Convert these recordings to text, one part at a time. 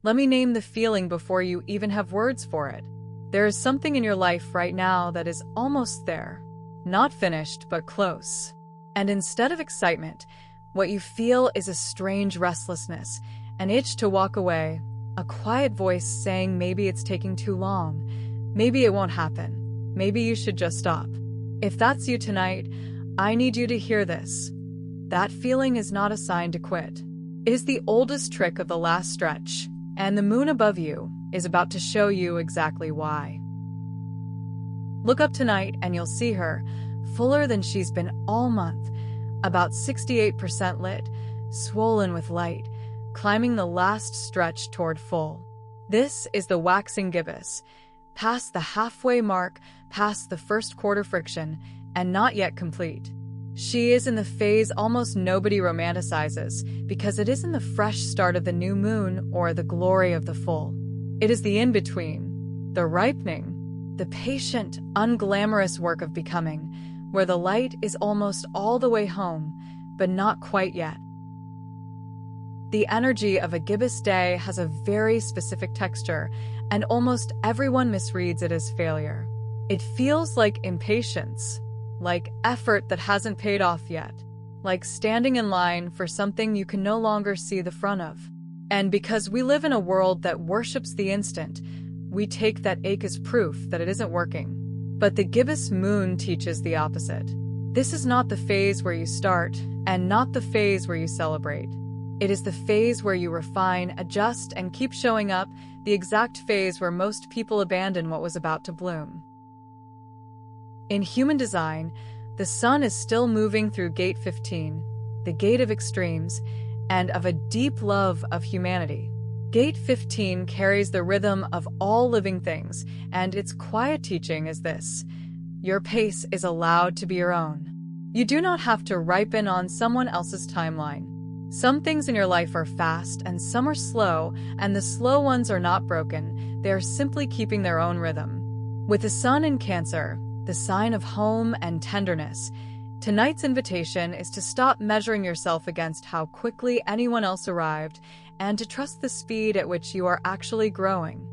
Let me name the feeling before you even have words for it. There is something in your life right now that is almost there. Not finished, but close. And instead of excitement, what you feel is a strange restlessness, an itch to walk away, a quiet voice saying maybe it's taking too long, maybe it won't happen, maybe you should just stop. If that's you tonight, I need you to hear this. That feeling is not a sign to quit. It is the oldest trick of the last stretch, and the moon above you is about to show you exactly why. Look up tonight and you'll see her, fuller than she's been all month, about 68% lit, swollen with light, climbing the last stretch toward full. This is the waxing gibbous, past the halfway mark, past the first quarter friction, and not yet complete. She is in the phase almost nobody romanticizes because it isn't the fresh start of the new moon or the glory of the full. It is the in-between, the ripening, the patient, unglamorous work of becoming, where the light is almost all the way home, but not quite yet. The energy of a gibbous day has a very specific texture, and almost everyone misreads it as failure. It feels like impatience, like effort that hasn't paid off yet, like standing in line for something you can no longer see the front of. And because we live in a world that worships the instant, we take that ache as proof that it isn't working. But the gibbous moon teaches the opposite. This is not the phase where you start, and not the phase where you celebrate. It is the phase where you refine, adjust, and keep showing up, the exact phase where most people abandon what was about to bloom. In human design, the sun is still moving through gate 15, the gate of extremes, and of a deep love of humanity. Gate 15 carries the rhythm of all living things, and its quiet teaching is this: your pace is allowed to be your own. You do not have to ripen on someone else's timeline. Some things in your life are fast and some are slow, and the slow ones are not broken, they are simply keeping their own rhythm. With the sun in Cancer, the sign of home and tenderness, tonight's invitation is to stop measuring yourself against how quickly anyone else arrived and to trust the speed at which you are actually growing.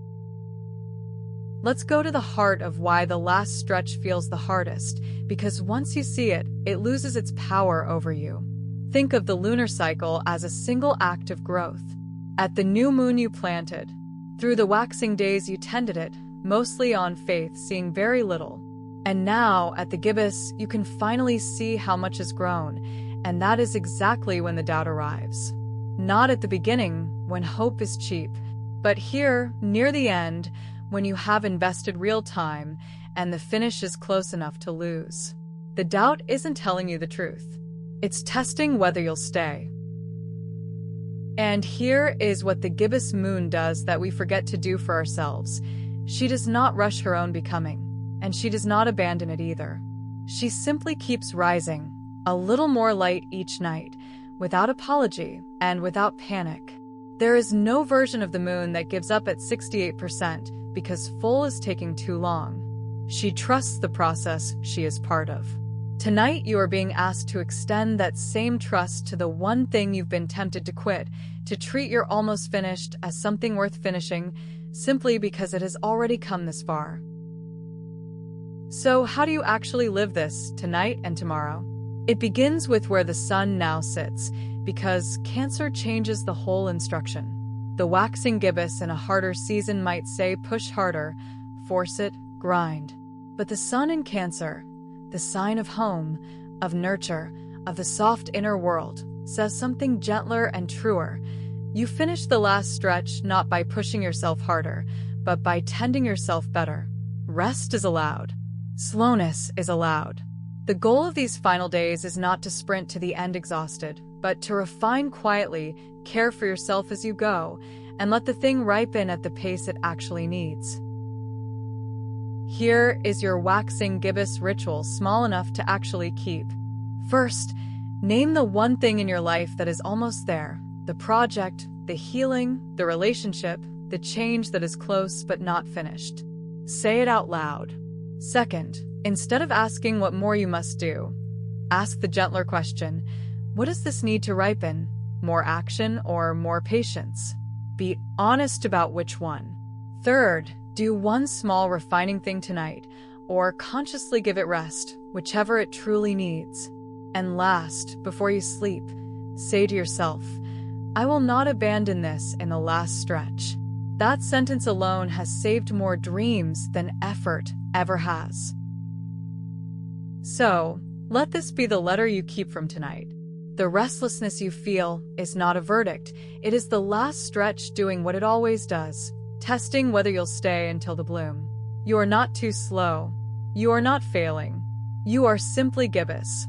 Let's go to the heart of why the last stretch feels the hardest, because once you see it, it loses its power over you. Think of the lunar cycle as a single act of growth. At the new moon you planted. Through the waxing days you tended it, mostly on faith, seeing very little. And now, at the gibbous, you can finally see how much has grown, and that is exactly when the doubt arrives. Not at the beginning, when hope is cheap, but here, near the end, when you have invested real time, and the finish is close enough to lose. The doubt isn't telling you the truth. It's testing whether you'll stay. And here is what the gibbous moon does that we forget to do for ourselves. She does not rush her own becoming, and she does not abandon it either. She simply keeps rising, a little more light each night, without apology and without panic. There is no version of the moon that gives up at 68% because full is taking too long. She trusts the process she is part of. Tonight you are being asked to extend that same trust to the one thing you've been tempted to quit, to treat your almost finished as something worth finishing, simply because it has already come this far. So how do you actually live this tonight and tomorrow? It begins with where the sun now sits, because Cancer changes the whole instruction. The waxing gibbous in a harder season might say push harder, force it, grind. But the sun in Cancer, the sign of home, of nurture, of the soft inner world, says something gentler and truer. You finish the last stretch not by pushing yourself harder, but by tending yourself better. Rest is allowed. Slowness is allowed. The goal of these final days is not to sprint to the end exhausted, but to refine quietly, care for yourself as you go, and let the thing ripen at the pace it actually needs. Here is your waxing gibbous ritual, small enough to actually keep. First, name the one thing in your life that is almost there, the project, the healing, the relationship, the change that is close but not finished. Say it out loud. Second, instead of asking what more you must do, ask the gentler question, what does this need to ripen? More action or more patience? Be honest about which one. Third, do one small refining thing tonight, or consciously give it rest, whichever it truly needs. And last, before you sleep, say to yourself, I will not abandon this in the last stretch. That sentence alone has saved more dreams than effort ever has. So, let this be the letter you keep from tonight. The restlessness you feel is not a verdict. It is the last stretch doing what it always does, testing whether you'll stay until the bloom. You are not too slow. You are not failing. You are simply gibbous.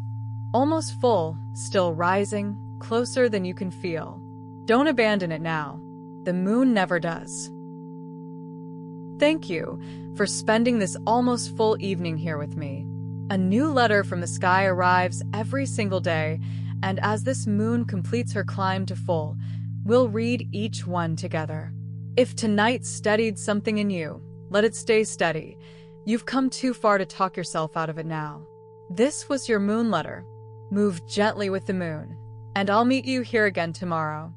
Almost full, still rising, closer than you can feel. Don't abandon it now. The moon never does. Thank you for spending this almost full evening here with me. A new letter from the sky arrives every single day, and as this moon completes her climb to full, we'll read each one together. If tonight steadied something in you, let it stay steady. You've come too far to talk yourself out of it now. This was your moon letter. Move gently with the moon, and I'll meet you here again tomorrow.